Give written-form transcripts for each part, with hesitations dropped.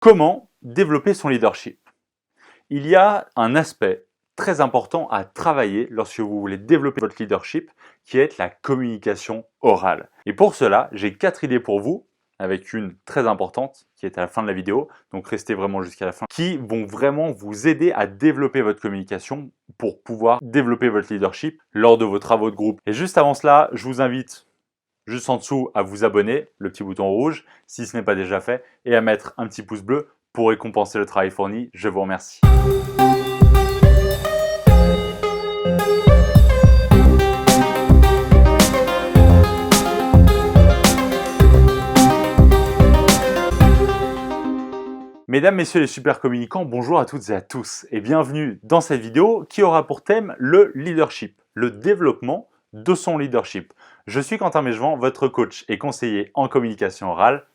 Comment développer son leadership? Il y a un aspect très important à travailler lorsque vous voulez développer votre leadership, qui est la communication orale. Et pour cela, j'ai 4 idées pour vous, avec une très importante qui est à la fin de la vidéo, donc restez vraiment jusqu'à la fin, qui vont vraiment vous aider à développer votre communication pour pouvoir développer votre leadership lors de vos travaux de groupe. Et juste avant cela, je vous invite juste en dessous à vous abonner, le petit bouton rouge, si ce n'est pas déjà fait, et à mettre un petit pouce bleu pour récompenser le travail fourni. Je vous remercie. Mesdames, messieurs les super communicants, bonjour à toutes et à tous et bienvenue dans cette vidéo qui aura pour thème le leadership, le développement de son leadership. Je suis Quentin Mégevant, votre coach et conseiller en communication orale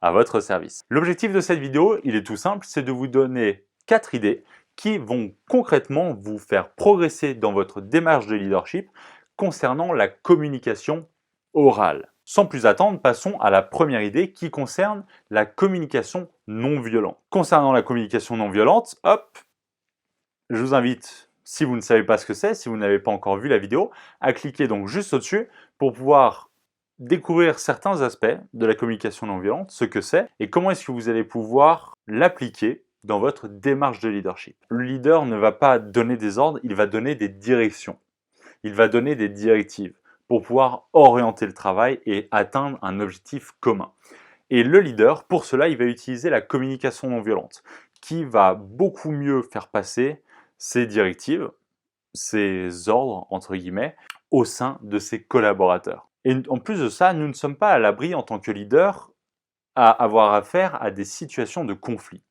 à votre service. L'objectif de cette vidéo, il est tout simple, c'est de vous donner 4 idées qui vont concrètement vous faire progresser dans votre démarche de leadership concernant la communication orale. Sans plus attendre, passons à la première idée qui concerne la communication non violente. Concernant la communication non violente, hop, je vous invite, si vous ne savez pas ce que c'est, si vous n'avez pas encore vu la vidéo, à cliquer donc juste au-dessus pour pouvoir découvrir certains aspects de la communication non violente, ce que c'est et comment est-ce que vous allez pouvoir l'appliquer dans votre démarche de leadership. Le leader ne va pas donner des ordres, il va donner des directions. Il va donner des directives pour pouvoir orienter le travail et atteindre un objectif commun. Et le leader, pour cela, il va utiliser la communication non violente, qui va beaucoup mieux faire passer ses directives, ses ordres, entre guillemets, au sein de ses collaborateurs. Et en plus de ça, nous ne sommes pas à l'abri en tant que leader à avoir affaire à des situations de conflit.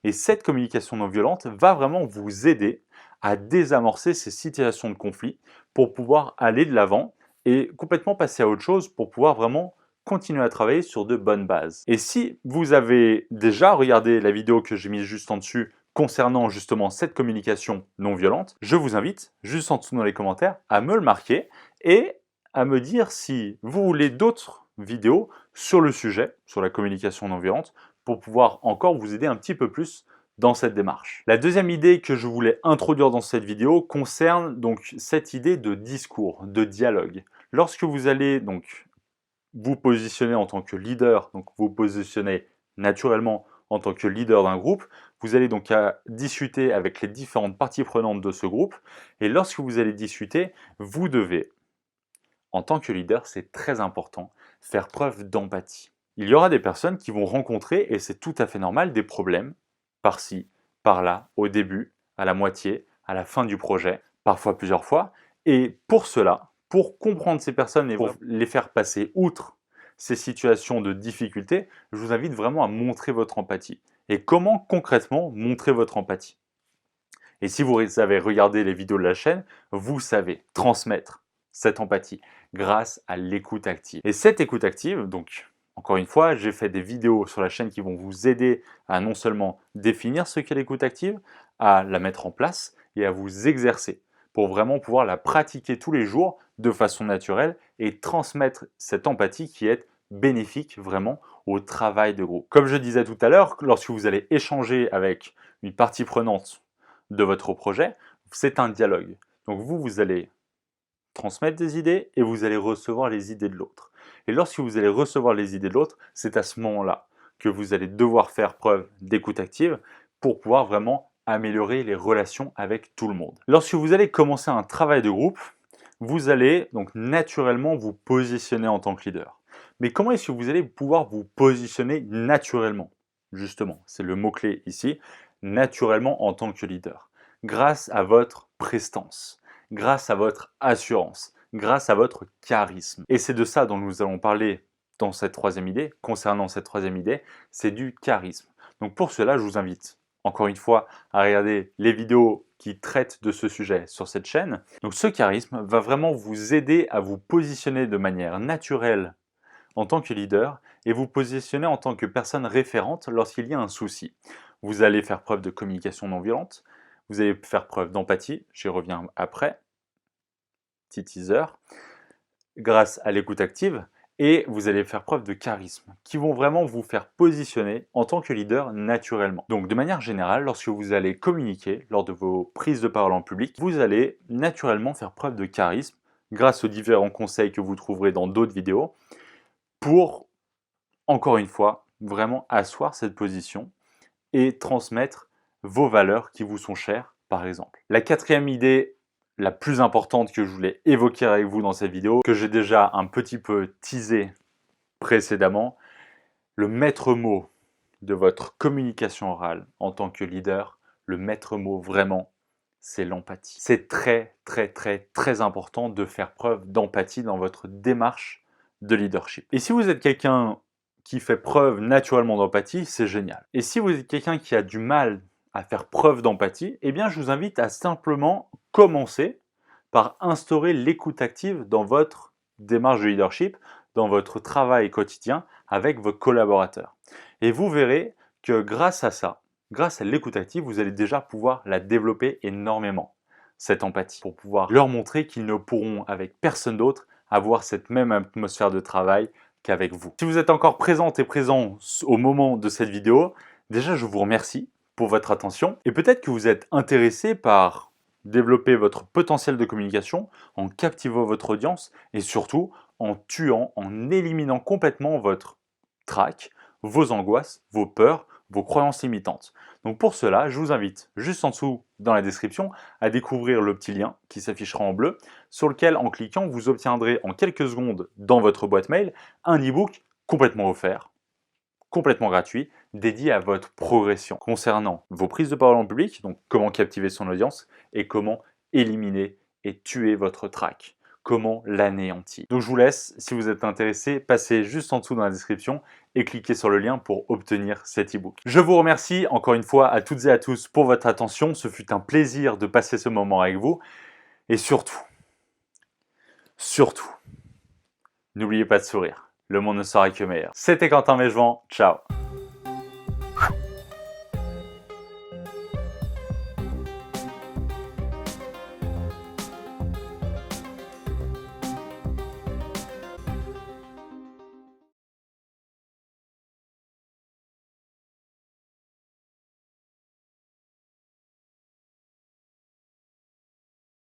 Et cette communication non violente va vraiment vous aider à désamorcer ces situations de conflit pour pouvoir aller de l'avant et complètement passer à autre chose pour pouvoir vraiment continuer à travailler sur de bonnes bases. Et si vous avez déjà regardé la vidéo que j'ai mise juste en dessus concernant justement cette communication non violente, je vous invite juste en dessous dans les commentaires à me le marquer et à me dire si vous voulez d'autres vidéos sur le sujet, sur la communication non violente, pour pouvoir encore vous aider un petit peu plus dans cette démarche. La deuxième idée que je voulais introduire dans cette vidéo concerne donc cette idée de discours, de dialogue. Lorsque vous allez donc vous positionner en tant que leader, donc vous positionnez naturellement en tant que leader d'un groupe, vous allez donc discuter avec les différentes parties prenantes de ce groupe et lorsque vous allez discuter, vous devez, en tant que leader, c'est très important, faire preuve d'empathie. Il y aura des personnes qui vont rencontrer, et c'est tout à fait normal, des problèmes par-ci, par-là, au début, à la moitié, à la fin du projet, parfois plusieurs fois. Et pour cela, pour comprendre ces personnes et pour les faire passer outre ces situations de difficulté, je vous invite vraiment à montrer votre empathie. Et comment concrètement montrer votre empathie? Et si vous avez regardé les vidéos de la chaîne, vous savez transmettre cette empathie grâce à l'écoute active. Et cette écoute active, donc encore une fois, j'ai fait des vidéos sur la chaîne qui vont vous aider à non seulement définir ce qu'est l'écoute active, à la mettre en place et à vous exercer pour vraiment pouvoir la pratiquer tous les jours de façon naturelle et transmettre cette empathie qui est bénéfique vraiment au travail de groupe. Comme je disais tout à l'heure, lorsque vous allez échanger avec une partie prenante de votre projet, c'est un dialogue. Donc vous allez transmettre des idées et vous allez recevoir les idées de l'autre. Et lorsque vous allez recevoir les idées de l'autre, c'est à ce moment-là que vous allez devoir faire preuve d'écoute active pour pouvoir vraiment améliorer les relations avec tout le monde. Lorsque vous allez commencer un travail de groupe, vous allez donc naturellement vous positionner en tant que leader. Mais comment est-ce que vous allez pouvoir vous positionner naturellement? Justement, c'est le mot-clé ici, naturellement en tant que leader. Grâce à votre prestance, grâce à votre assurance, grâce à votre charisme. Et c'est de ça dont nous allons parler dans cette troisième idée, concernant cette troisième idée, c'est du charisme. Donc pour cela, je vous invite encore une fois à regarder les vidéos qui traitent de ce sujet sur cette chaîne. Donc ce charisme va vraiment vous aider à vous positionner de manière naturelle en tant que leader et vous positionner en tant que personne référente lorsqu'il y a un souci. Vous allez faire preuve de communication non violente, vous allez faire preuve d'empathie, j'y reviens après, petit teaser, grâce à l'écoute active, et vous allez faire preuve de charisme qui vont vraiment vous faire positionner en tant que leader naturellement. Donc de manière générale, lorsque vous allez communiquer lors de vos prises de parole en public, vous allez naturellement faire preuve de charisme grâce aux différents conseils que vous trouverez dans d'autres vidéos pour, encore une fois, vraiment asseoir cette position et transmettre vos valeurs qui vous sont chères, par exemple. La quatrième idée, la plus importante que je voulais évoquer avec vous dans cette vidéo, que j'ai déjà un petit peu teasé précédemment, le maître mot de votre communication orale en tant que leader, le maître mot vraiment, c'est l'empathie. C'est très, très, très, très important de faire preuve d'empathie dans votre démarche de leadership. Et si vous êtes quelqu'un qui fait preuve naturellement d'empathie, c'est génial. Et si vous êtes quelqu'un qui a du mal à faire preuve d'empathie, eh bien je vous invite à simplement commencer par instaurer l'écoute active dans votre démarche de leadership, dans votre travail quotidien avec vos collaborateurs. Et vous verrez que grâce à ça, grâce à l'écoute active, vous allez déjà pouvoir la développer énormément, cette empathie, pour pouvoir leur montrer qu'ils ne pourront, avec personne d'autre, avoir cette même atmosphère de travail qu'avec vous. Si vous êtes encore présente et présent au moment de cette vidéo, déjà je vous remercie pour votre attention et peut-être que vous êtes intéressé par développer votre potentiel de communication en captivant votre audience et surtout en tuant, en éliminant complètement votre trac, vos angoisses, vos peurs, vos croyances limitantes. Donc pour cela, je vous invite juste en dessous dans la description à découvrir le petit lien qui s'affichera en bleu sur lequel en cliquant vous obtiendrez en quelques secondes dans votre boîte mail un e-book complètement offert, complètement gratuit, dédié à votre progression concernant vos prises de parole en public, donc comment captiver son audience et comment éliminer et tuer votre trac, comment l'anéantir. Donc je vous laisse, si vous êtes intéressé, passez juste en dessous dans la description et cliquez sur le lien pour obtenir cet e-book. Je vous remercie encore une fois à toutes et à tous pour votre attention, ce fut un plaisir de passer ce moment avec vous et surtout, n'oubliez pas de sourire. Le monde ne sera que meilleur. C'était Quentin Mégevant, ciao.